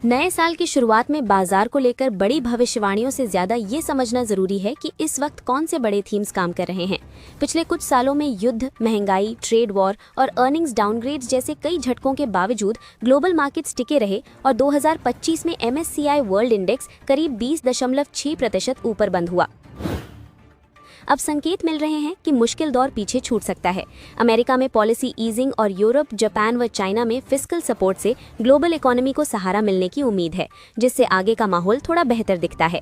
नए साल की शुरुआत में बाजार को लेकर बड़ी भविष्यवाणियों से ज्यादा ये समझना जरूरी है कि इस वक्त कौन से बड़े थीम्स काम कर रहे हैं। पिछले कुछ सालों में युद्ध, महंगाई, ट्रेड वॉर और अर्निंग्स डाउनग्रेड्स जैसे कई झटकों के बावजूद ग्लोबल मार्केट्स टिके रहे और 2025 में MSCI वर्ल्ड इंडेक्स करीब 20.6% ऊपर बंद हुआ। अब संकेत मिल रहे हैं कि मुश्किल दौर पीछे छूट सकता है। अमेरिका में पॉलिसी ईजिंग और यूरोप, जापान व चाइना में फिस्कल सपोर्ट से ग्लोबल इकोनॉमी को सहारा मिलने की उम्मीद है, जिससे आगे का माहौल थोड़ा बेहतर दिखता है।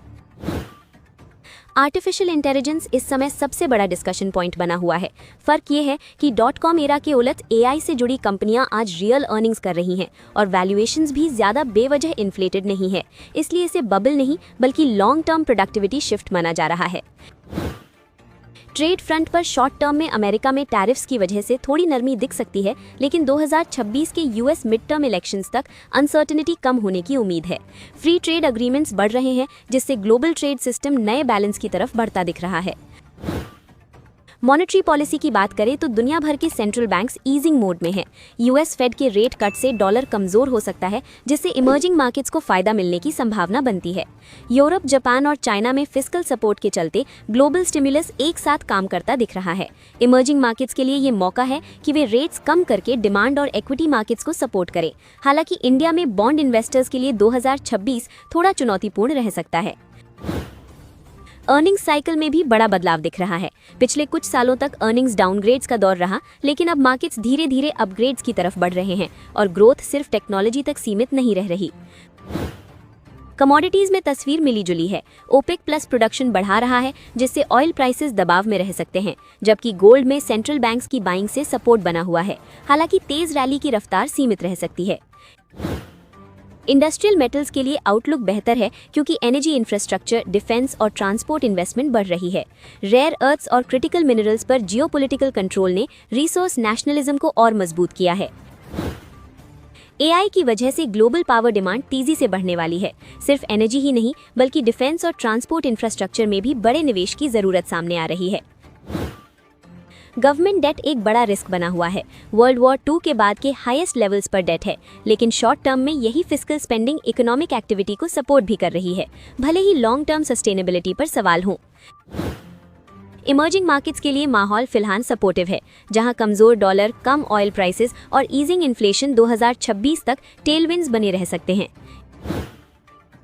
आर्टिफिशियल इंटेलिजेंस इस समय सबसे बड़ा डिस्कशन पॉइंट बना हुआ है। फर्क ये है कि .com एरा के उलट AI से जुड़ी कंपनियां आज रियल अर्निंग्स कर रही हैं और वैल्यूएशंस भी ज्यादा बेवजह इन्फ्लेटेड नहीं है। इसलिए इसे बबल नहीं बल्कि लॉन्ग टर्म प्रोडक्टिविटी शिफ्ट माना जा रहा है। ट्रेड फ्रंट पर शॉर्ट टर्म में अमेरिका में टैरिफ्स की वजह से थोड़ी नरमी दिख सकती है, लेकिन 2026 के US मिड टर्म इलेक्शंस तक अनसर्टेनिटी कम होने की उम्मीद है। फ्री ट्रेड अग्रीमेंट्स बढ़ रहे हैं, जिससे ग्लोबल ट्रेड सिस्टम नए बैलेंस की तरफ बढ़ता दिख रहा है। मॉनेटरी पॉलिसी की बात करें तो दुनिया भर के सेंट्रल बैंक्स ईजिंग मोड में हैं। US फेड के रेट कट से डॉलर कमजोर हो सकता है, जिससे इमर्जिंग मार्केट्स को फायदा मिलने की संभावना बनती है। यूरोप, जापान और चाइना में फिस्कल सपोर्ट के चलते ग्लोबल स्टिमुलस एक साथ काम करता दिख रहा है। इमर्जिंग मार्केट्स के लिए ये मौका है कि वे रेट्स कम करके डिमांड और इक्विटी मार्केट्स को सपोर्ट करें। हालांकि इंडिया में बॉन्ड इन्वेस्टर्स के लिए 2026 थोड़ा चुनौतीपूर्ण रह सकता है। अर्निंग्स साइकिल में भी बड़ा बदलाव दिख रहा है। पिछले कुछ सालों तक अर्निंग्स डाउनग्रेड्स का दौर रहा, लेकिन अब मार्केट्स धीरे धीरे अपग्रेड्स की तरफ बढ़ रहे हैं और ग्रोथ सिर्फ टेक्नोलॉजी तक सीमित नहीं रह रही। कमोडिटीज में तस्वीर मिली जुली है। ओपेक प्लस प्रोडक्शन बढ़ा रहा है, जिससे ऑयल प्राइसेस दबाव में रह सकते हैं, जबकि गोल्ड में सेंट्रल बैंक्स की बाइंग से सपोर्ट बना हुआ है। हालांकि तेज रैली की रफ्तार सीमित रह सकती है। इंडस्ट्रियल मेटल्स के लिए आउटलुक बेहतर है, क्योंकि एनर्जी इंफ्रास्ट्रक्चर, डिफेंस और ट्रांसपोर्ट इन्वेस्टमेंट बढ़ रही है। रेयर अर्थ्स और क्रिटिकल मिनरल्स पर जियोपॉलिटिकल कंट्रोल ने रिसोर्स नेशनलिज्म को और मजबूत किया है। AI की वजह से ग्लोबल पावर डिमांड तेजी से बढ़ने वाली है। सिर्फ एनर्जी ही नहीं, बल्कि डिफेंस और ट्रांसपोर्ट इंफ्रास्ट्रक्चर में भी बड़े निवेश की जरूरत सामने आ रही है। गवर्नमेंट डेट एक बड़ा रिस्क बना हुआ है। वर्ल्ड वॉर 2 के बाद के हाईएस्ट लेवल्स पर डेट है, लेकिन शॉर्ट टर्म में यही फिस्कल स्पेंडिंग इकोनॉमिक एक्टिविटी को सपोर्ट भी कर रही है, भले ही लॉन्ग टर्म सस्टेनेबिलिटी पर सवाल हो। इमर्जिंग मार्केट्स के लिए माहौल फिलहाल सपोर्टिव है, जहां कमजोर डॉलर, कम ऑयल प्राइसेस और ईजिंग इन्फ्लेशन 2026 तक टेलविंड्स बने रह सकते हैं।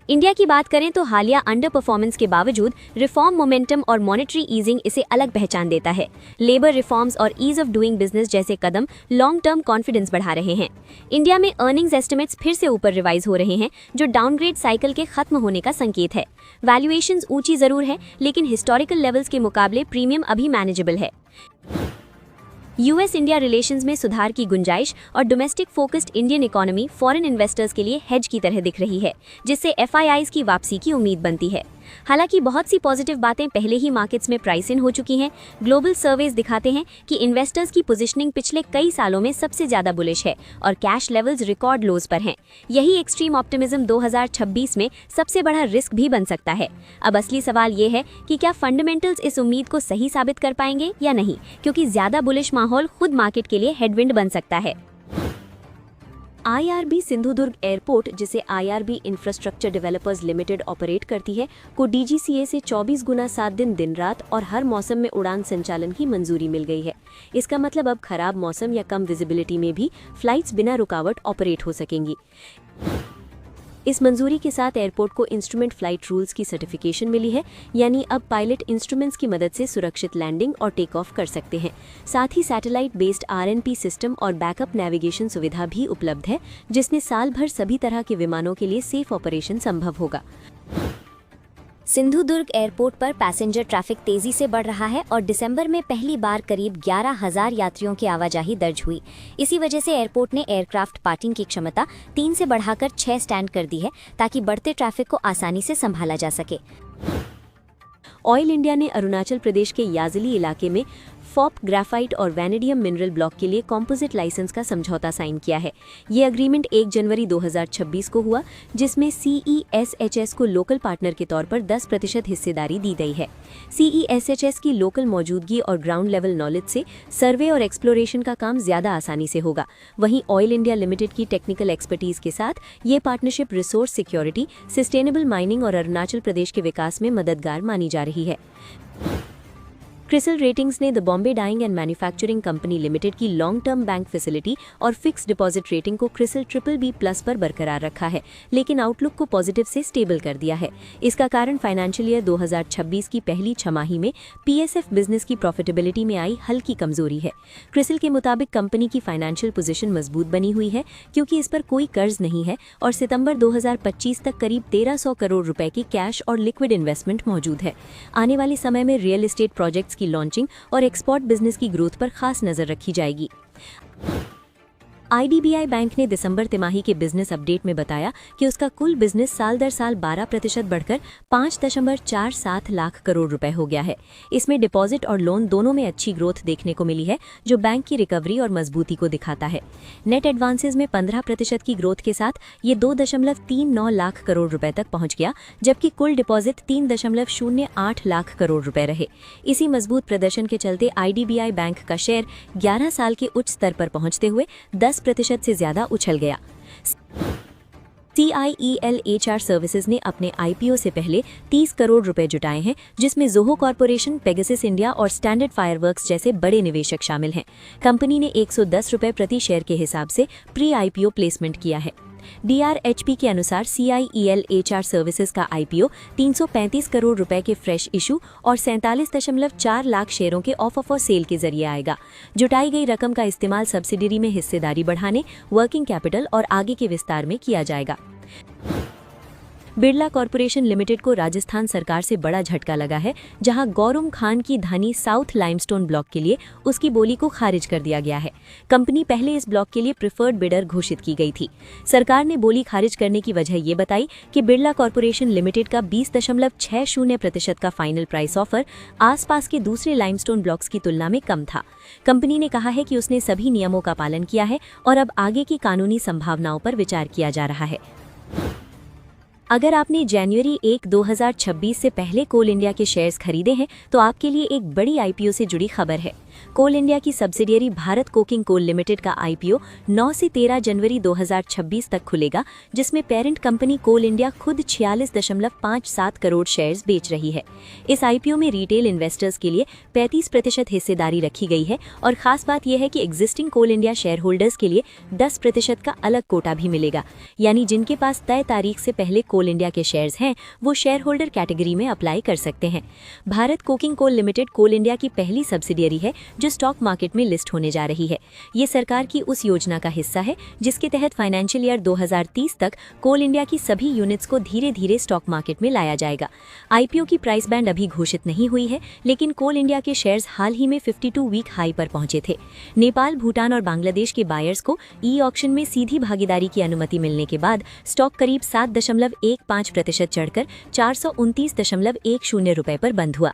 इंडिया की बात करें तो हालिया अंडर परफॉर्मेंस के बावजूद रिफॉर्म मोमेंटम और मॉनेटरी ईजिंग इसे अलग पहचान देता है। लेबर रिफॉर्म्स और ईज ऑफ डूइंग बिजनेस जैसे कदम लॉन्ग टर्म कॉन्फिडेंस बढ़ा रहे हैं। इंडिया में अर्निंग्स एस्टिमेट्स फिर से ऊपर रिवाइज हो रहे हैं, जो डाउनग्रेड साइकिल के खत्म होने का संकेत है। वैल्यूएशंस ऊंची जरूर है, लेकिन हिस्टोरिकल लेवल्स के मुकाबले प्रीमियम अभी मैनेजेबल है। US इंडिया रिलेशंस में सुधार की गुंजाइश और domestic focused Indian economy foreign investors के लिए हेज की तरह दिख रही है, जिससे FIIs की वापसी की उम्मीद बनती है। हालांकि बहुत सी पॉजिटिव बातें पहले ही मार्केट्स में प्राइस इन हो चुकी हैं। ग्लोबल सर्वेज दिखाते हैं कि इन्वेस्टर्स की पोजीशनिंग पिछले कई सालों में सबसे ज्यादा बुलिश है और कैश लेवल्स रिकॉर्ड लोज पर हैं। यही एक्सट्रीम ऑप्टिमिज्म 2026 में सबसे बड़ा रिस्क भी बन सकता है। अब असली सवाल ये है कि क्या फंडामेंटल्स इस उम्मीद को सही साबित कर पाएंगे या नहीं, क्योंकि ज्यादा बुलिश माहौल खुद मार्केट के लिए हेडविंड बन सकता है। IRB सिंधुदुर्ग एयरपोर्ट, जिसे IRB infrastructure developers limited operate करती है, को DGCA से 24 गुना 7 दिन दिन रात और हर मौसम में उड़ान संचालन की मंजूरी मिल गई है। इसका मतलब अब खराब मौसम या कम विजिबिलिटी में भी फ्लाइट्स बिना रुकावट ऑपरेट हो सकेंगी। इस मंजूरी के साथ एयरपोर्ट को इंस्ट्रूमेंट फ्लाइट रूल्स की सर्टिफिकेशन मिली है, यानी अब पायलट इंस्ट्रूमेंट्स की मदद से सुरक्षित लैंडिंग और टेक ऑफ कर सकते हैं। साथ ही सैटेलाइट बेस्ड RNP सिस्टम और बैकअप नेविगेशन सुविधा भी उपलब्ध है, जिसने साल भर सभी तरह के विमानों के लिए सेफ ऑपरेशन संभव होगा। सिंधुदुर्ग एयरपोर्ट पर पैसेंजर ट्रैफिक तेजी से बढ़ रहा है और दिसंबर में पहली बार करीब 11,000 यात्रियों की आवाजाही दर्ज हुई। इसी वजह से एयरपोर्ट ने एयरक्राफ्ट पार्किंग की क्षमता 3 से बढ़ाकर 6 स्टैंड कर दी है, ताकि बढ़ते ट्रैफिक को आसानी से संभाला जा सके। ऑयल इंडिया ने अरुणाचल प्रदेश के याजली इलाके में फॉप ग्राफाइट और वैनेडियम मिनरल ब्लॉक के लिए कॉम्पोजिट लाइसेंस का समझौता साइन किया है। ये एग्रीमेंट 1 जनवरी 2026 को हुआ, जिसमें CESHS को लोकल पार्टनर के तौर पर 10% हिस्सेदारी दी गई है। CESHS की लोकल मौजूदगी और ग्राउंड लेवल नॉलेज से सर्वे और एक्सप्लोरेशन का काम ज्यादा आसानी से होगा। वहीं ऑयल इंडिया लिमिटेड की टेक्निकल एक्सपर्टीज के साथ ये partnership resource security, sustainable mining और अरुणाचल प्रदेश के विकास में मददगार मानी जा रही है। क्रिसिल रेटिंग्स ने the Bombay dyeing and manufacturing company limited की लॉन्ग टर्म बैंक फैसिलिटी और फिक्स डिपॉजिट रेटिंग को क्रिसिल BBB+ पर बरकरार रखा है, लेकिन आउटलुक को पॉजिटिव से स्टेबल कर दिया है। इसका कारण फाइनेंशियल ईयर 2026 की पहली छमाही में PSF बिजनेस की प्रॉफिटेबिलिटी में आई हल्की कमजोरी है। क्रिसिल के मुताबिक कंपनी की फाइनेंशियल पोजीशन मजबूत बनी हुई है, क्योंकि इस पर कोई कर्ज नहीं है और सितंबर 2025 तक करीब 1300 करोड़ रुपए की कैश और लिक्विड इन्वेस्टमेंट मौजूद है। आने वाले समय में रियल एस्टेट प्रोजेक्ट्स की लॉन्चिंग और एक्सपोर्ट बिजनेस की ग्रोथ पर खास नजर रखी जाएगी। IDBI बैंक ने दिसंबर तिमाही के बिजनेस अपडेट में बताया कि उसका कुल बिजनेस साल दर साल 12% बढ़कर 5.47 लाख करोड़ रुपए हो गया है। इसमें डिपॉजिट और लोन दोनों में अच्छी ग्रोथ देखने को मिली है, जो बैंक की रिकवरी और मजबूती को दिखाता है। नेट एडवांसेस में 15% की ग्रोथ के साथ ये 2.39 लाख करोड़ रुपए तक पहुंच गया, जबकि कुल डिपॉजिट 3.08 लाख करोड़ रुपए रहे। इसी मजबूत प्रदर्शन के चलते IDBI बैंक का शेयर 11 साल के उच्च स्तर पर पहुंचते हुए 10% से ज्यादा उछल गया। CIEL HR सर्विसेज ने अपने IPO से पहले 30 करोड़ रुपए जुटाए हैं, जिसमें जोहो कॉर्पोरेशन, पेगासस इंडिया और स्टैंडर्ड फायरवर्क्स जैसे बड़े निवेशक शामिल हैं। कंपनी ने 110 रुपए प्रति शेयर के हिसाब से प्री IPO प्लेसमेंट किया है। DRHP के अनुसार CIEL HR सर्विसेज का IPO 335 करोड़ रुपए के फ्रेश इशू और 47.4 लाख शेयरों के ऑफर फॉर सेल के जरिए आएगा। जुटाई गई रकम का इस्तेमाल सब्सिडरी में हिस्सेदारी बढ़ाने, वर्किंग कैपिटल और आगे के विस्तार में किया जाएगा। बिरला कॉर्पोरेशन लिमिटेड को राजस्थान सरकार से बड़ा झटका लगा है, जहां गौरम खान की धानी साउथ लाइमस्टोन ब्लॉक के लिए उसकी बोली को खारिज कर दिया गया है। कंपनी पहले इस ब्लॉक के लिए प्रिफर्ड बिडर घोषित की गई थी। सरकार ने बोली खारिज करने की वजह ये बताई कि बिरला कॉर्पोरेशन लिमिटेड का 20.60% का फाइनल प्राइस ऑफर आसपास के दूसरे लाइमस्टोन ब्लॉक्स की तुलना में कम था। कंपनी ने कहा है कि उसने सभी नियमों का पालन किया है और अब आगे की कानूनी संभावनाओं पर विचार किया जा रहा है। अगर आपने जनवरी 1, 2026 से पहले कोल इंडिया के शेयर्स खरीदे हैं, तो आपके लिए एक बड़ी IPO से जुड़ी खबर है। कोल इंडिया की subsidiary Bharat coking coal limited का IPO 9 से 13 जनवरी 2026 तक खुलेगा, जिसमें पेरेंट कंपनी कोल इंडिया खुद 46.57 करोड़ शेयर्स बेच रही है। इस IPO में रिटेल इन्वेस्टर्स के लिए 35% हिस्सेदारी रखी गई है और खास बात यह है कि एग्जिस्टिंग कोल इंडिया शेयर होल्डर्स के लिए 10% का अलग कोटा भी मिलेगा, यानी जिनके पास तय तारीख से पहले कोल इंडिया के शेयर्स हैं, वो शेयर होल्डर कैटेगरी में अप्लाई कर सकते हैं। भारत कोकिंग कोल लिमिटेड कोल इंडिया की पहली सब्सिडियरी है जो स्टॉक मार्केट में लिस्ट होने जा रही है। ये सरकार की उस योजना का हिस्सा है जिसके तहत फाइनेंशियल ईयर 2030 तक कोल इंडिया की सभी यूनिट्स को धीरे धीरे स्टॉक मार्केट में लाया जाएगा। IPO की प्राइस बैंड अभी घोषित नहीं हुई है, लेकिन कोल इंडिया के शेयर्स हाल ही में 52 वीक हाई पर पहुंचे थे। नेपाल, भूटान और बांग्लादेश के बायर्स को ऑक्शन में सीधी भागीदारी की अनुमति मिलने के बाद स्टॉक करीब 7.15% चढ़कर 429.10 रुपए पर बंद हुआ।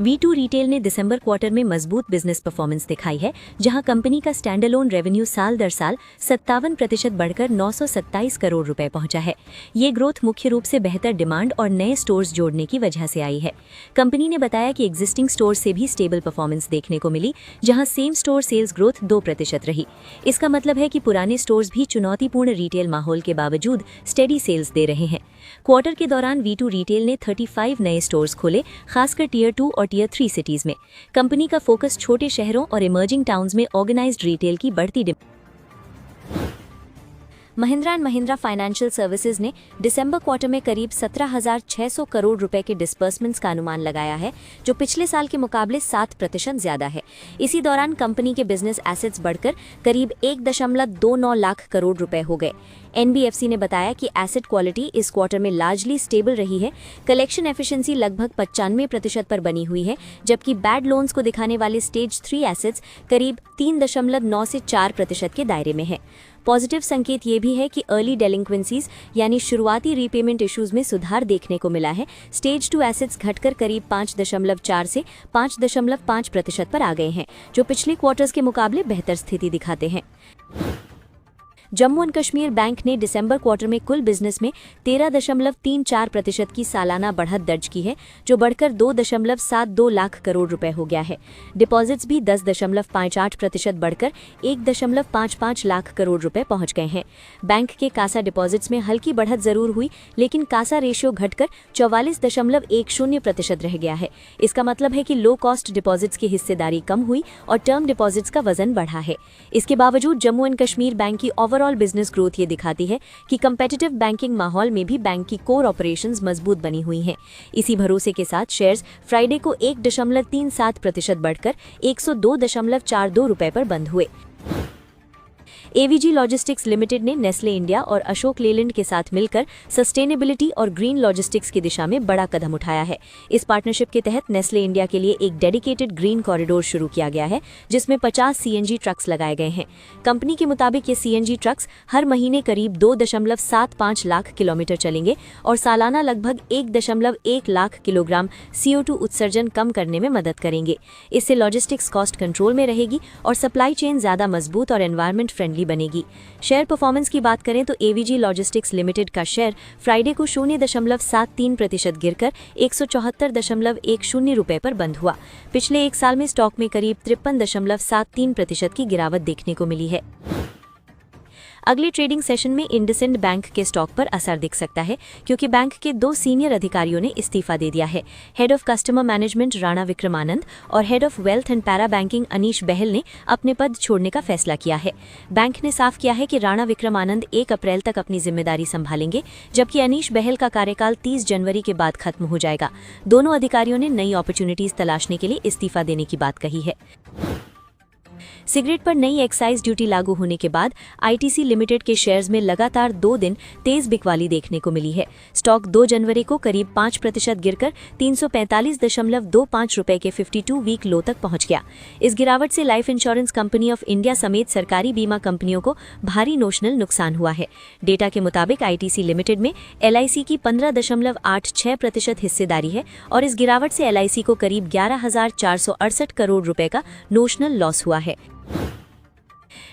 V2 रिटेल ने दिसंबर क्वार्टर में मजबूत बिजनेस परफॉर्मेंस दिखाई है, जहां कंपनी का स्टैंडअलोन रेवेन्यू साल दर साल 57% बढ़कर 927 करोड़ रुपए पहुंचा है। ये ग्रोथ मुख्य रूप से बेहतर डिमांड और नए स्टोर्स जोड़ने की वजह से आई है। कंपनी ने बताया कि एग्जिस्टिंग स्टोर्स से भी स्टेबल परफॉर्मेंस देखने को मिली, जहां सेम स्टोर सेल्स ग्रोथ 2% रही। इसका मतलब है कि पुराने स्टोर्स भी चुनौतीपूर्ण रिटेल माहौल के बावजूद स्टेडी सेल्स दे रहे हैं। क्वार्टर के दौरान V2 रिटेल ने 35 नए स्टोर्स खोले, खासकर टियर 2 और टियर 3 सिटीज में। कंपनी का फोकस छोटे शहरों और इमर्जिंग टाउन्स में ऑर्गेनाइज्ड रिटेल की बढ़ती Mahindra and Mahindra financial services ने दिसंबर क्वार्टर में करीब 17,600 करोड़ रुपए के डिस्बर्समेंट्स का अनुमान लगाया है, जो पिछले साल के मुकाबले 7% ज्यादा है। इसी दौरान कंपनी के बिजनेस एसेट्स बढ़कर करीब 1.29 लाख करोड़ रुपए हो गए। एनबीएफसी ने बताया कि एसेट क्वालिटी इस क्वार्टर में लार्जली स्टेबल रही है। कलेक्शन एफिशिएंसी लगभग 95% पर बनी हुई है, जबकि बैड लोन्स को दिखाने वाले स्टेज 3 एसेट्स करीब 3.9 से 4% के दायरे में है। पॉजिटिव संकेत ये भी है कि अर्ली डेलिंक्वेंसीज यानी शुरुआती रीपेमेंट इश्यूज में सुधार देखने को मिला है। स्टेज 2 एसेट्स घटकर करीब 5.4 से 5.5% पर आ गए हैं, जो पिछले क्वार्टर्स के मुकाबले बेहतर स्थिति दिखाते हैं। जम्मू एंड कश्मीर बैंक ने दिसंबर क्वार्टर में कुल बिजनेस में 13.34% की सालाना बढ़त दर्ज की है, जो बढ़कर 2.72 लाख करोड़ रुपए हो गया है। डिपॉजिट्स भी 10.58% बढ़कर 1.55 लाख करोड़ रुपए पहुंच गए हैं। बैंक के कासा डिपॉजिट्स में हल्की बढ़त जरूर हुई, लेकिन कासा रेशियो घटकर 44.10% रह गया है। इसका मतलब है कि लो कॉस्ट डिपॉजिट्स की हिस्सेदारी कम हुई और टर्म डिपॉजिट्स का वजन बढ़ा है। इसके बावजूद जम्मू एंड कश्मीर बैंक की ओवरऑल बिजनेस ग्रोथ ये दिखाती है कि कंपेटिटिव बैंकिंग माहौल में भी बैंक की कोर ऑपरेशंस मजबूत बनी हुई हैं। इसी भरोसे के साथ शेयर्स फ्राइडे को 1.37% बढ़कर 102.42 रुपए पर बंद हुए। एवीजी लॉजिस्टिक्स लिमिटेड ने नेस्ले इंडिया और अशोक लेलैंड के साथ मिलकर सस्टेनेबिलिटी और ग्रीन लॉजिस्टिक्स की दिशा में बड़ा कदम उठाया है। इस पार्टनरशिप के तहत नेस्ले इंडिया के लिए एक डेडिकेटेड ग्रीन कॉरिडोर शुरू किया गया है, जिसमें 50 सीएनजी ट्रक्स लगाए गए हैं। कंपनी के मुताबिक ये सीएनजी ट्रक्स हर महीने करीब 2.75 लाख किलोमीटर चलेंगे और सालाना लगभग 1.1 लाख किलोग्राम CO2 उत्सर्जन कम करने में मदद करेंगे। इससे लॉजिस्टिक्स कॉस्ट कंट्रोल में रहेगी और सप्लाई चेन ज्यादा मजबूत और एनवायरमेंट फ्रेंडली बनेगी। शेयर परफॉर्मेंस की बात करें तो एवीजी लॉजिस्टिक्स लिमिटेड का शेयर फ्राइडे को 0.73% गिरकर 174.10 रुपए पर बंद हुआ। पिछले एक साल में स्टॉक में करीब 53.73% की गिरावट देखने को मिली है। अगले ट्रेडिंग सेशन में इंडसइंड बैंक के स्टॉक पर असर दिख सकता है, क्योंकि बैंक के 2 सीनियर अधिकारियों ने इस्तीफा दे दिया है। Head of customer management Rana Vikramanand और head of wealth and para banking Anish Bahl ने अपने पद छोड़ने का फैसला किया है। बैंक ने साफ किया है कि राणा विक्रमानंद 1 अप्रैल तक अपनी जिम्मेदारी संभालेंगे, जबकि अनीश बहल का कार्यकाल 30 जनवरी के बाद खत्म हो जाएगा। दोनों अधिकारियों ने नई अपॉर्चुनिटीज तलाशने के लिए इस्तीफा देने की बात कही है। सिगरेट पर नई एक्साइज ड्यूटी लागू होने के बाद आईटीसी लिमिटेड के शेयर्स में लगातार 2 दिन तेज बिकवाली देखने को मिली है। स्टॉक 2 जनवरी को करीब 5% गिरकर 345.25 रुपए के 52 वीक लो तक पहुंच गया। इस गिरावट से life insurance company of India समेत सरकारी बीमा कंपनियों को भारी नोशनल नुकसान हुआ है। डेटा के मुताबिक आईटीसी लिमिटेड में एलआईसी की 15.86% हिस्सेदारी है और इस गिरावट से एलआईसी को करीब 11,468 करोड़ रुपए का नोशनल लॉस हुआ है।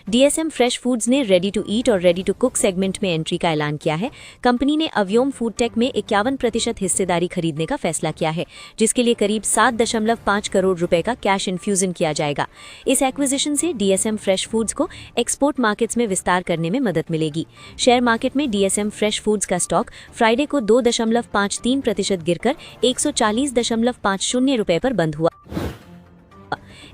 डीएसएम फ्रेश फूड्स ने रेडी टू ईट और रेडी टू कुक सेगमेंट में एंट्री का ऐलान किया है। कंपनी ने अव्योम फूड टेक में 51% हिस्सेदारी खरीदने का फैसला किया है, जिसके लिए करीब 7.5 करोड़ रुपए का कैश इन्फ्यूजन किया जाएगा। इस एक्विजिशन से डीएसएम फ्रेश फूड्स को एक्सपोर्ट मार्केट्स में विस्तार करने में मदद मिलेगी। शेयर मार्केट में डीएसएम फ्रेश फूड्स का स्टॉक फ्राइडे को 2.53% गिरकर 140.50 रुपए पर बंद हुआ।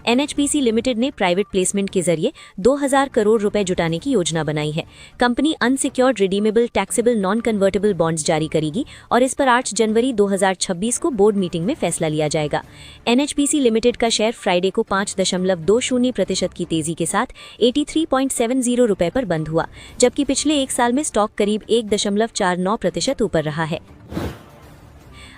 एनएचपीसी लिमिटेड ने प्राइवेट प्लेसमेंट के जरिए 2000 करोड़ रुपए जुटाने की योजना बनाई है। Company unsecured redeemable taxable non convertible bonds जारी करेगी और इस पर 8 जनवरी 2026 को बोर्ड मीटिंग में फैसला लिया जाएगा। एनएचपीसी लिमिटेड का शेयर फ्राइडे को 5.20% की तेजी के साथ 83.70 रुपए पर बंद हुआ, जबकि पिछले एक साल में स्टॉक करीब 1.49% ऊपर रहा है।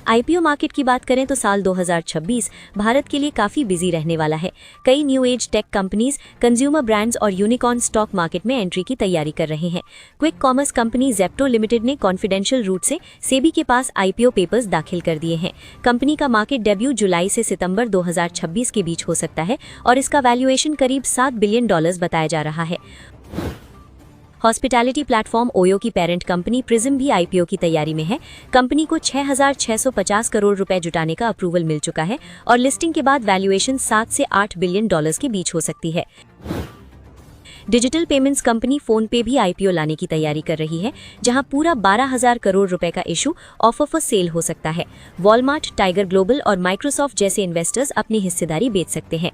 आईपीओ मार्केट की बात करें तो साल 2026 भारत के लिए काफी बिजी रहने वाला है। कई new age tech companies, consumer brands और यूनिकॉर्न स्टॉक मार्केट में एंट्री की तैयारी कर रहे हैं। Quick commerce company Zepto limited ने कॉन्फिडेंशियल रूट से सेबी के पास आईपीओ पेपर्स दाखिल कर दिए हैं। कंपनी का मार्केट डेब्यू जुलाई से सितंबर 2026 के बीच हो सकता है और इसका वैल्यूएशन करीब $7 बिलियन बताया जा रहा है। हॉस्पिटैलिटी प्लेटफॉर्म ओयो की पेरेंट कंपनी प्रिज्म भी आईपीओ की तैयारी में है। कंपनी को 6,650 करोड़ रुपए जुटाने का अप्रूवल मिल चुका है और लिस्टिंग के बाद वैल्यूएशन 7 से $8 बिलियन के बीच हो सकती है। डिजिटल पेमेंट्स कंपनी फोन पे भी आईपीओ लाने की तैयारी कर रही है, जहां पूरा 12,000 करोड़ रुपए का इशू ऑफर फॉर सेल हो सकता है। वॉलमार्ट, टाइगर ग्लोबल और माइक्रोसॉफ्ट जैसे इन्वेस्टर्स अपनी हिस्सेदारी बेच सकते हैं।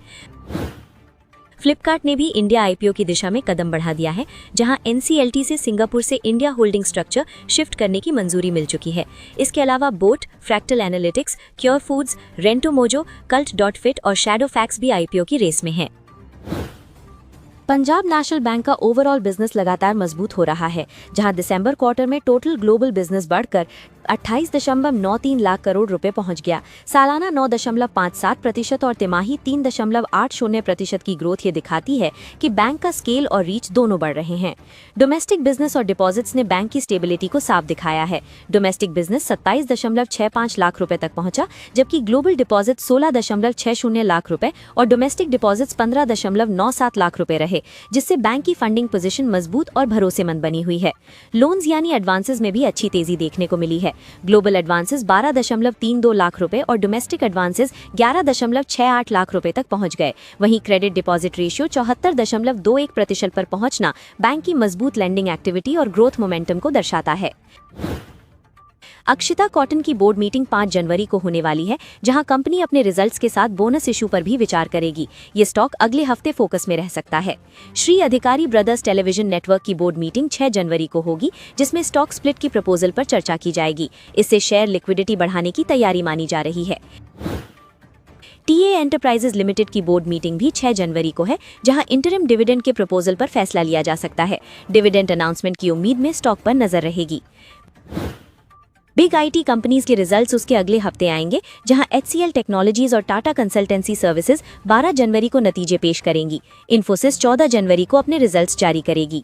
फ्लिपकार्ट ने भी इंडिया आईपीओ की दिशा में कदम बढ़ा दिया है, जहां एनसीएलटी से सिंगापुर से इंडिया होल्डिंग स्ट्रक्चर शिफ्ट करने की मंजूरी मिल चुकी है। इसके अलावा boat, Fractal analytics, Cure Foods, Rentomojo, cult fit और शैडो फैक्स भी आईपीओ की रेस में हैं। पंजाब नेशनल बैंक का ओवरऑल बिजनेस लगातार मजबूत हो रहा है, जहां दिसंबर क्वार्टर में टोटल ग्लोबल बिजनेस बढ़कर 28.93 लाख करोड़ रुपए पहुंच गया। सालाना 9.57% और तिमाही 3.80% की ग्रोथ ये दिखाती है कि बैंक का स्केल और रीच दोनों बढ़ रहे हैं। डोमेस्टिक बिजनेस और डिपॉजिट्स ने बैंक की स्टेबिलिटी को साफ दिखाया है। डोमेस्टिक बिजनेस 27.65 लाख रुपए तक पहुंचा, जबकि ग्लोबल डिपॉजिट 16.60 लाख रुपए और डोमेस्टिक डिपॉजिट्स 15.97 लाख रुपए रहे, जिससे बैंक की फंडिंग पोजीशन मजबूत और भरोसेमंद बनी हुई है। लोन्स यानी एडवांसेस में भी अच्छी तेजी देखने को मिली है। ग्लोबल एडवांसेस 12.32 लाख रुपए और डोमेस्टिक एडवांसेस 11.68 लाख रुपए तक पहुंच गए। वहीं क्रेडिट डिपॉजिट रेशियो 74.21% पर पहुंचना बैंक की मजबूत लेंडिंग एक्टिविटी और ग्रोथ मोमेंटम को दर्शाता है। अक्षिता कॉटन की बोर्ड मीटिंग 5 जनवरी को होने वाली है, जहां कंपनी अपने रिजल्ट्स के साथ बोनस इशू पर भी विचार करेगी। ये स्टॉक अगले हफ्ते फोकस में रह सकता है। श्री अधिकारी ब्रदर्स टेलीविजन नेटवर्क की बोर्ड मीटिंग 6 जनवरी को होगी, जिसमें स्टॉक स्प्लिट की प्रपोजल पर चर्चा की जाएगी। इससे शेयर लिक्विडिटी बढ़ाने की तैयारी मानी जा रही है। टीए एंटरप्राइजेज लिमिटेड की बोर्ड मीटिंग भी 6 जनवरी को है, जहां इंटरिम डिविडेंड के प्रपोजल पर फैसला लिया जा सकता है। डिविडेंड अनाउंसमेंट की उम्मीद में स्टॉक पर नजर रहेगी। बिग आईटी कंपनीज के रिजल्ट्स उसके अगले हफ्ते आएंगे, जहां एचसीएल टेक्नोलॉजीज और टाटा कंसल्टेंसी सर्विसेज 12 जनवरी को नतीजे पेश करेंगी। इन्फोसिस 14 जनवरी को अपने रिजल्ट्स जारी करेगी।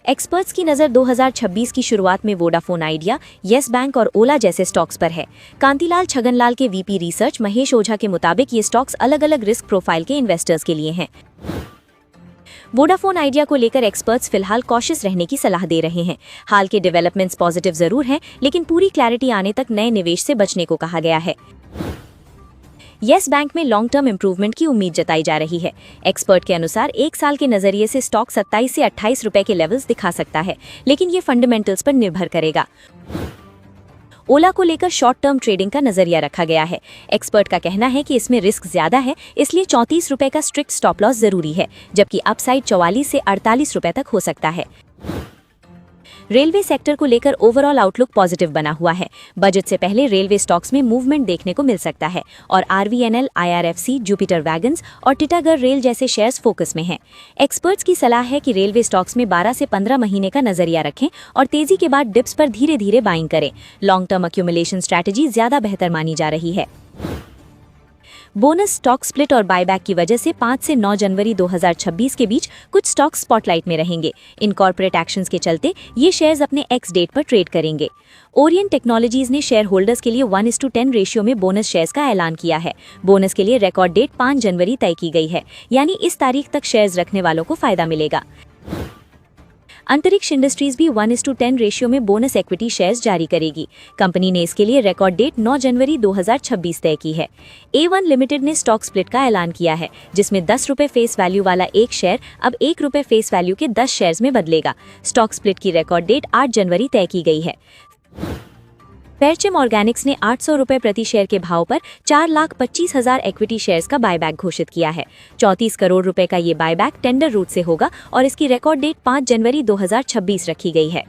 एक्सपर्ट्स की नज़र 2026 की शुरुआत में वोडाफोन आइडिया, येस बैंक और ओला जैसे स्टॉक्स पर है। कांतिलाल छगनलाल के वीपी रिसर्च महेश ओझा के मुताबिक ये स्टॉक्स अलग अलग रिस्क प्रोफाइल के इन्वेस्टर्स के लिए हैं। वोडाफोन आइडिया को लेकर एक्सपर्ट्स फिलहाल कॉशियस रहने की सलाह दे रहे हैं। हाल के डेवलपमेंट्स पॉजिटिव जरूर हैं, लेकिन पूरी क्लैरिटी आने तक नए निवेश से बचने को कहा गया है। येस बैंक में लॉन्ग टर्म इंप्रूवमेंट की उम्मीद जताई जा रही है। एक्सपर्ट के अनुसार 1 साल के नजरिए से स्टॉक 27 से 28 रुपए के लेवल्स दिखा सकता है, लेकिन ये फंडामेंटल्स पर निर्भर करेगा। ओला को लेकर शॉर्ट टर्म ट्रेडिंग का नजरिया रखा गया है। एक्सपर्ट का कहना है कि इसमें रिस्क ज्यादा है, इसलिए 34 रुपए का स्ट्रिक्ट स्टॉप लॉस जरूरी है, जबकि अपसाइड 44 से 48 रुपए तक हो सकता है। रेलवे सेक्टर को लेकर ओवरऑल आउटलुक पॉजिटिव बना हुआ है। बजट से पहले रेलवे स्टॉक्स में मूवमेंट देखने को मिल सकता है और आरवीएनएल, आईआरएफसी, जुपिटर वैगन्स और टिटागढ़ रेल जैसे शेयर्स फोकस में हैं। एक्सपर्ट्स की सलाह है कि रेलवे स्टॉक्स में 12 से 15 महीने का नजरिया रखें और तेजी के बाद डिप्स पर धीरे धीरे बाइंग करें। लॉन्ग टर्म अक्यूमुलेशन स्ट्रैटेजी ज्यादा बेहतर मानी जा रही है। बोनस, स्टॉक स्प्लिट और बायबैक की वजह से 5 से 9 जनवरी 2026 के बीच कुछ स्टॉक्स स्पॉटलाइट में रहेंगे। इन कॉर्पोरेट एक्शंस के चलते ये शेयर्स अपने एक्स डेट पर ट्रेड करेंगे। ओरिएंट टेक्नोलॉजीज ने शेयर होल्डर्स के लिए 1:10 रेशियो में बोनस शेयर्स का ऐलान किया है। बोनस के लिए रिकॉर्ड डेट 5 जनवरी तय की गई है, यानी इस तारीख तक शेयर्स रखने वालों को फायदा मिलेगा। अंतरिक्ष इंडस्ट्रीज भी 1:10 रेशियो में बोनस इक्विटी शेयर्स जारी करेगी। कंपनी ने इसके लिए रिकॉर्ड डेट 9 जनवरी 2026 तय की है। A1 लिमिटेड ने स्टॉक स्प्लिट का ऐलान किया है, जिसमें 10 रुपए फेस वैल्यू वाला एक शेयर अब 1 रुपए फेस वैल्यू के 10 शेयर्स में बदलेगा। स्टॉक स्प्लिट की रिकॉर्ड डेट 8 जनवरी तय की गई है। फेयरचेम ऑर्गेनिक्स ने 800 रुपए प्रति शेयर के भाव पर 4,25,000 इक्विटी शेयर्स का बायबैक घोषित किया है। 34 करोड़ रुपए का ये बायबैक टेंडर रूट से होगा और इसकी रिकॉर्ड डेट 5 जनवरी 2026 रखी गई है।